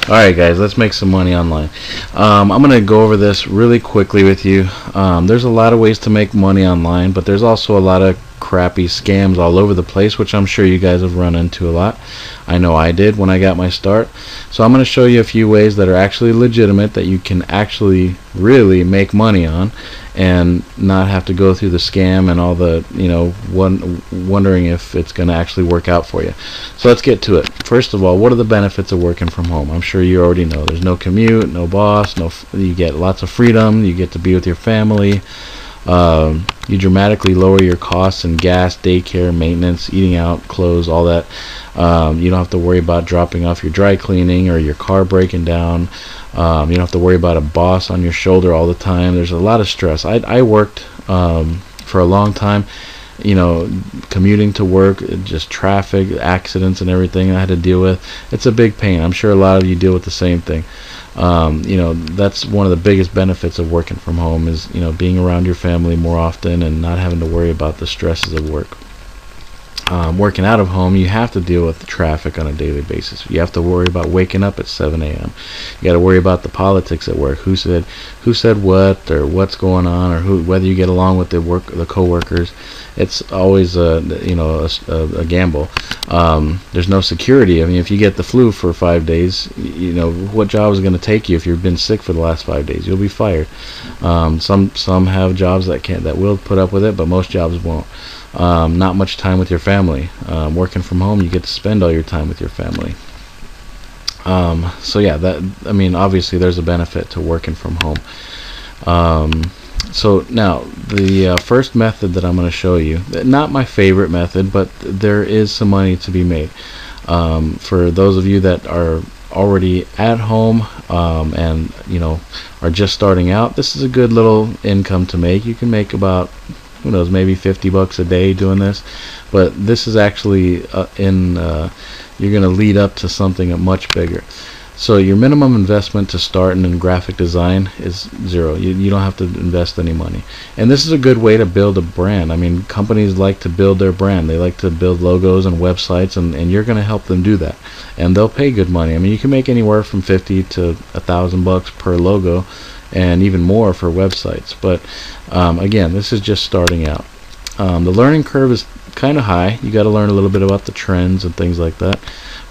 Alright guys, let's make some money online. I'm going to go over this really quickly with you. There's a lot of ways to make money online, but there's also a lot of crappy scams all over the place, which I'm sure you guys have run into a lot. I know I did when I got my start. So I'm going to show you a few ways that are actually legitimate, that you can actually really make money on and not have to go through the scam and all the, wondering if it's going to actually work out for you. So let's get to it. First of all, what are the benefits of working from home? I'm sure you already know. There's no commute, no boss, you get lots of freedom, you get to be with your family. You dramatically lower your costs in gas, daycare, maintenance, eating out, clothes, all that. You don't have to worry about dropping off your dry cleaning or your car breaking down. You don't have to worry about a boss on your shoulder all the time. There's a lot of stress. I worked for a long time, commuting to work, just traffic, accidents and everything I had to deal with. It's a big pain. I'm sure a lot of you deal with the same thing. That's one of the biggest benefits of working from home is, being around your family more often and not having to worry about the stresses of work. Working out of home, you have to deal with the traffic on a daily basis. You have to worry about waking up at 7 a.m. You got to worry about the politics at work. Who said what, or what's going on, or whether you get along with the coworkers. It's always a gamble. There's no security. I mean, if you get the flu for 5 days, what job is going to take you if you've been sick for the last 5 days? You'll be fired. Some have jobs that will put up with it, but most jobs won't. Not much time with your family. Working from home, you get to spend all your time with your family. So yeah, obviously there's a benefit to working from home. So now the first method that I'm going to show you, not my favorite method, but there is some money to be made. For those of you that are already at home and are just starting out, this is a good little income to make. You can make about, who knows, maybe $50 a day doing this, but this is actually you're going to lead up to something much bigger. So your minimum investment to start in graphic design is zero. You don't have to invest any money, and this is a good way to build a brand. I mean, companies like to build their brand. They like to build logos and websites, and you're going to help them do that, and they'll pay good money. I mean, you can make anywhere from $50 to $1,000 per logo, and even more for websites. But again, this is just starting out. The learning curve is kind of high. You got to learn a little bit about the trends and things like that.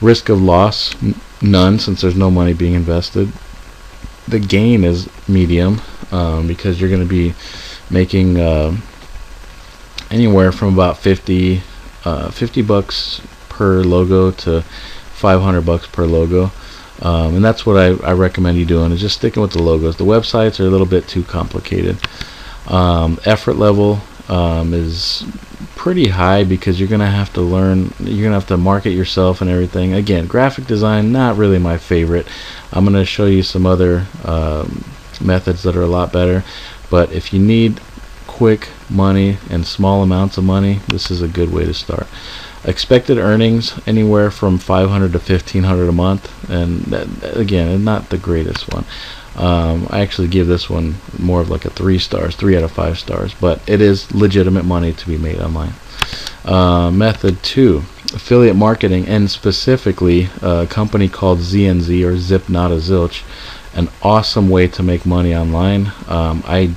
Risk of loss, none, since there's no money being invested. The gain is medium, because you're going to be making anywhere from about $50 per logo to $500 per logo. And that's what I recommend you doing, is just sticking with the logos. The websites are a little bit too complicated. Effort level is pretty high, because you're gonna have to learn, you're gonna have to market yourself and everything. Again, graphic design, not really my favorite. I'm gonna show you some other methods that are a lot better, but if you need quick money and small amounts of money, this is a good way to start. Expected earnings anywhere from $500 to $1,500 a month, and that, again, not the greatest one. I actually give this one more of like a 3 stars, 3 out of 5 stars, but it is legitimate money to be made online. Method 2, affiliate marketing, and specifically a company called ZNZ, or Zip Not a Zilch. An awesome way to make money online. I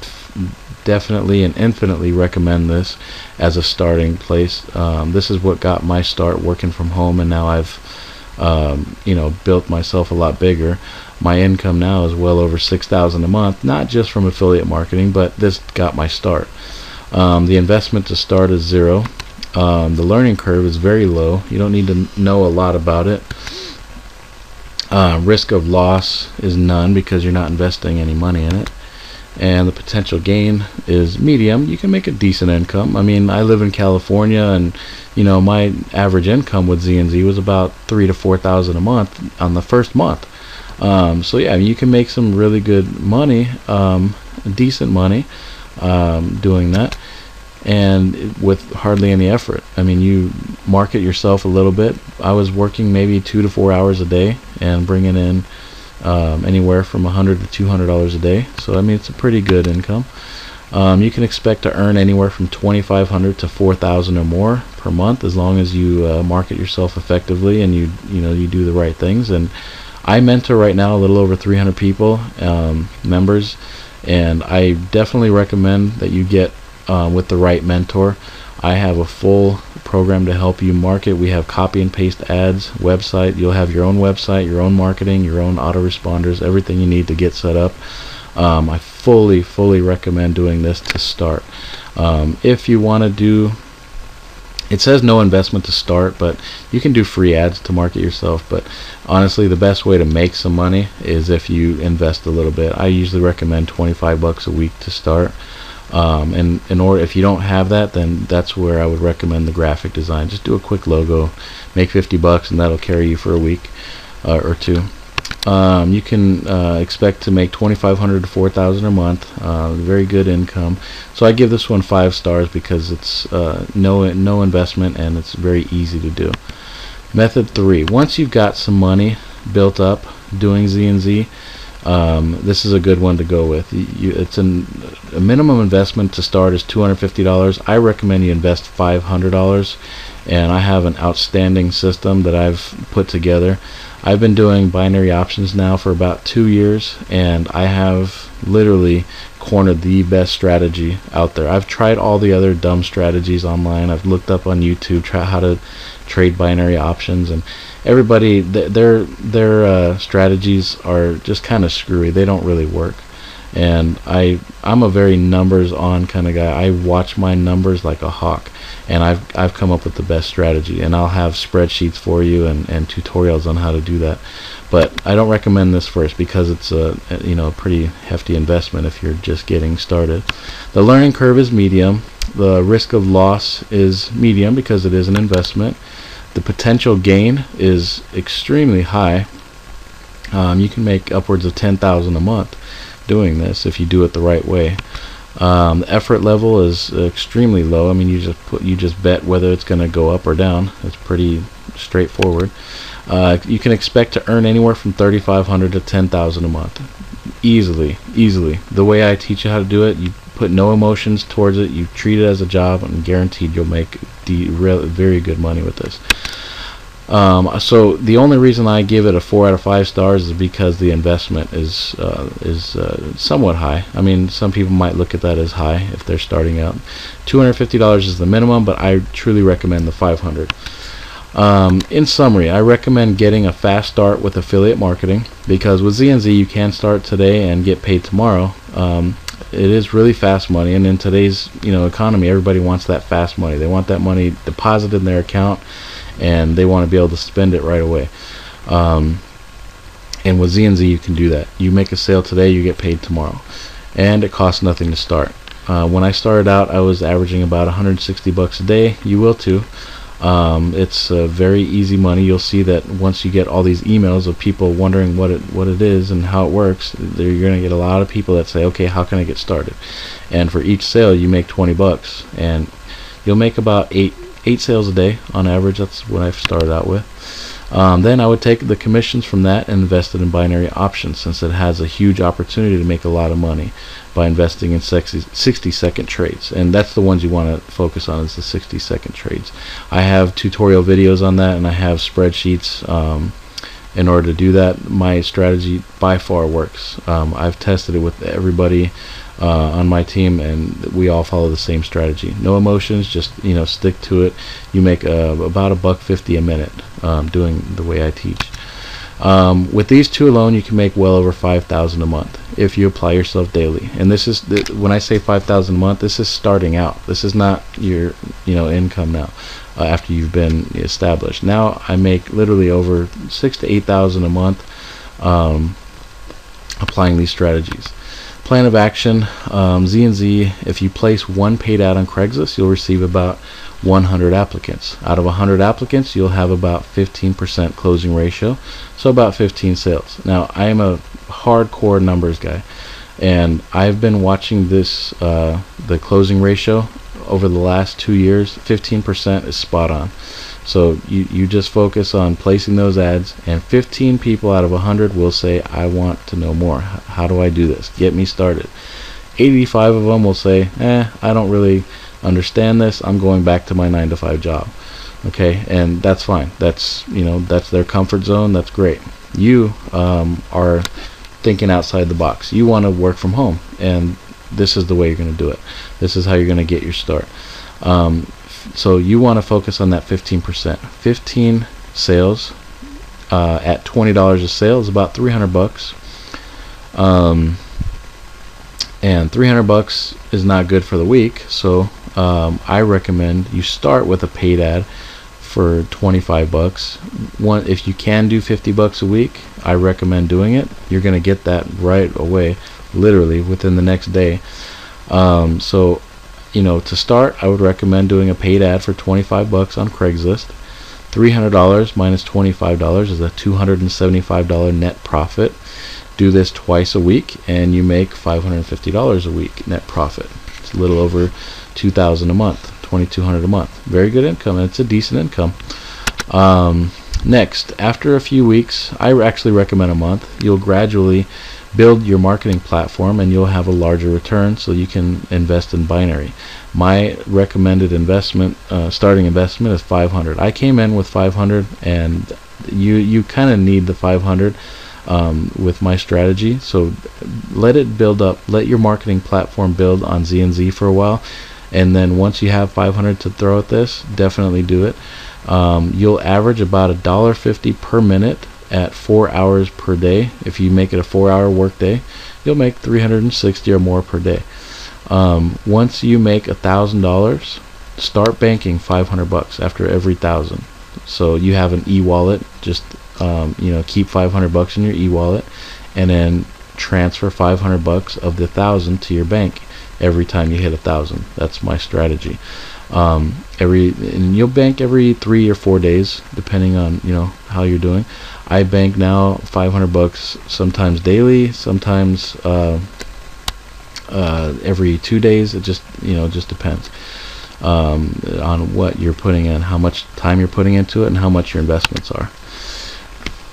definitely and infinitely recommend this as a starting place. This is what got my start working from home, and now I've built myself a lot bigger. My income now is well over $6,000 a month, not just from affiliate marketing, but this got my start. The investment to start is zero. The learning curve is very low. You don't need to know a lot about it. Risk of loss is none, because you're not investing any money in it. And the potential gain is medium. You can make a decent income. I mean, I live in California, and my average income with ZNZ was about $3,000 to $4,000 a month on the first month. So yeah, you can make some really good money, decent money, doing that, and with hardly any effort. I mean, you market yourself a little bit. I was working maybe 2 to 4 hours a day and bringing in anywhere from $100 to $200 a day. So I mean, it's a pretty good income. You can expect to earn anywhere from $2,500 to $4,000 or more per month, as long as you market yourself effectively and you do the right things. And I mentor right now a little over 300 people, members, and I definitely recommend that you get with the right mentor. I have a full program to help you market. We have copy and paste ads, website. You'll have your own website, your own marketing, your own autoresponders, everything you need to get set up. I fully recommend doing this to start. If you want to do, it says no investment to start, but you can do free ads to market yourself. But honestly, the best way to make some money is if you invest a little bit. I usually recommend 25 bucks a week to start. And if you don't have that, then that's where I would recommend the graphic design. Just do a quick logo, make 50 bucks, and that'll carry you for a week or two. You can expect to make 2,500 to 4,000 a month. Very good income. So I give this one 5 stars because it's no investment and it's very easy to do. Method 3: once you've got some money built up doing Z&Z, this is a good one to go with. It's a minimum investment to start is $250. I recommend you invest $500, and I have an outstanding system that I've put together. I've been doing binary options now for about 2 years, and I have literally cornered the best strategy out there. I've tried all the other dumb strategies online. I've looked up on YouTube how to trade binary options, and everybody, their strategies are just kind of screwy. They don't really work. And I'm a very numbers on kind of guy. I watch my numbers like a hawk, and I've come up with the best strategy, and I'll have spreadsheets for you and tutorials on how to do that. But I don't recommend this first because it's a pretty hefty investment if you're just getting started. The learning curve is medium. The risk of loss is medium because it is an investment. The potential gain is extremely high. You can make upwards of 10,000 a month doing this if you do it the right way. The effort level is extremely low. I mean, you just bet whether it's going to go up or down. It's pretty straightforward. You can expect to earn anywhere from 3,500 to 10,000 a month, easily. The way I teach you how to do it, you put no emotions towards it. You treat it as a job, and guaranteed you'll make very good money with this. So the only reason I give it a 4 out of 5 stars is because the investment is somewhat high. I mean, some people might look at that as high if they're starting out. $250 is the minimum, but I truly recommend the 500. In summary, I recommend getting a fast start with affiliate marketing, because with Z&Z you can start today and get paid tomorrow. It is really fast money, and in today's economy, everybody wants that fast money. They want that money deposited in their account, and they want to be able to spend it right away. And with Z&Z you can do that. You make a sale today, you get paid tomorrow, and it costs nothing to start. When I started out, I was averaging about 160 bucks a day. You will too. It's very easy money. You'll see that once you get all these emails of people wondering what it is and how it works, you're going to get a lot of people that say, okay, how can I get started? And for each sale you make 20 bucks, and you'll make about 8 sales a day on average. That's what I've started out with. Then I would take the commissions from that and invest it in binary options, since it has a huge opportunity to make a lot of money by investing in 60-second trades, and that's the ones you want to focus on, is the 60-second trades. I have tutorial videos on that, and I have spreadsheets in order to do that. My strategy by far works. I've tested it with everybody on my team, and we all follow the same strategy. No emotions, just stick to it. You make about $1.50 a minute doing the way I teach. With these two alone, you can make well over 5,000 a month if you apply yourself daily. And this is when I say 5,000 a month, this is starting out. This is not your income now after you've been established. Now I make literally over 6,000 to 8,000 a month applying these strategies. Plan of action: Z&Z, if you place one paid ad on Craigslist, you'll receive about 100 applicants. Out of 100 applicants, you'll have about 15% closing ratio, so about 15 sales. Now, I am a hardcore numbers guy, and I've been watching this the closing ratio over the last 2 years. 15% is spot on. So you just focus on placing those ads, and 15 people out of 100 will say, I want to know more. How do I do this? Get me started. 85 of them will say, I don't really understand this. I'm going back to my 9-to-5 job. Okay, and that's fine. That's that's their comfort zone. That's great. you are thinking outside the box. You want to work from home, and this is the way you're going to do it. This is how you're going to get your start. So you want to focus on that 15%. 15 sales at $20 a sale is about $300. And $300 is not good for the week, so I recommend you start with a paid ad for $25. If you can do $50 a week, I recommend doing it. You're going to get that right away, literally within the next day. So to start, I would recommend doing a paid ad for $25 on Craigslist. $300 minus $25 is a $275 net profit. Do this twice a week and you make $550 a week net profit. It's a little over $2,000 a month, $2,200 a month. Very good income, and it's a decent income. Next, after a few weeks, I actually recommend a month, you'll gradually build your marketing platform and you'll have a larger return, so you can invest in binary. My recommended investment, starting investment, is $500. I came in with $500, and you kind of need the $500 with my strategy. So let it build up. Let your marketing platform build on ZNZ for a while, and then once you have $500 to throw at this, definitely do it. You'll average about $1.50 per minute at 4 hours per day. If you make it a 4-hour work day, you'll make $360 or more per day. Once you make $1,000, start banking $500 after every 1,000. So you have an e-wallet. Just keep $500 in your e-wallet, and then transfer $500 of the 1,000 to your bank every time you hit 1,000. That's my strategy. And you'll bank every 3 or 4 days, depending on how you're doing. I bank now $500, sometimes daily, sometimes every 2 days. It just just depends on what you're putting in, how much time you're putting into it, and how much your investments are.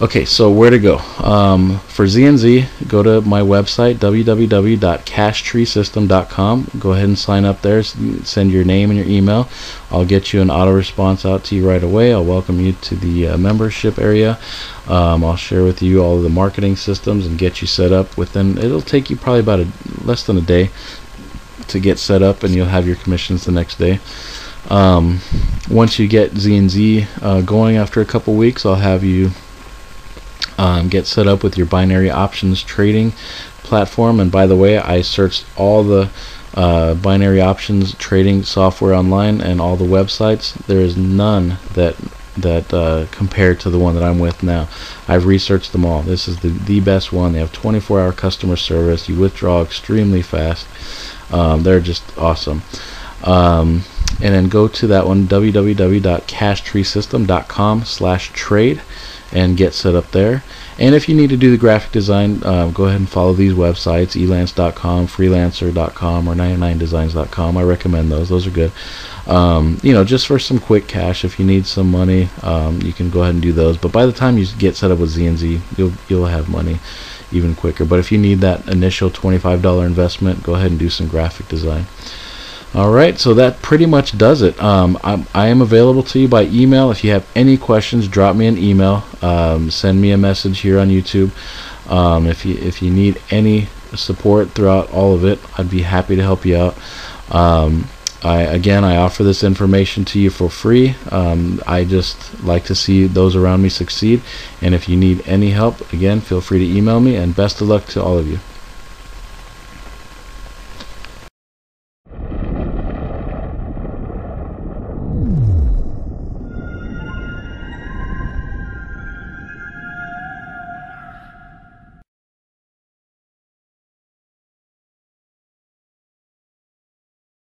Okay, so where to go? For ZNZ, go to my website, www.cashtreesystem.com. Go ahead and sign up there. Send your name and your email. I'll get you an auto response out to you right away. I'll welcome you to the membership area. I'll share with you all of the marketing systems and get you set up within. It'll take you probably about less than a day to get set up, and you'll have your commissions the next day. Once you get ZNZ going after a couple weeks, I'll have you get set up with your binary options trading platform. And by the way, I searched all the binary options trading software online and all the websites. There is none that compared to the one that I'm with now. I've researched them all. This is the best one. They have 24-hour customer service. You withdraw extremely fast. They're just awesome. And then go to that one, www.cashtreesystem.com/trade, and get set up there. And if you need to do the graphic design, go ahead and follow these websites, elance.com, freelancer.com, or 99designs.com. I recommend those. Those are good. Just for some quick cash, if you need some money, you can go ahead and do those. But by the time you get set up with ZNZ, you'll have money even quicker. But if you need that initial $25 investment, go ahead and do some graphic design. Alright, so that pretty much does it. I am available to you by email. If you have any questions, drop me an email. Send me a message here on YouTube. If you need any support throughout all of it, I'd be happy to help you out. I offer this information to you for free. I just like to see those around me succeed. And if you need any help, again, feel free to email me. And best of luck to all of you.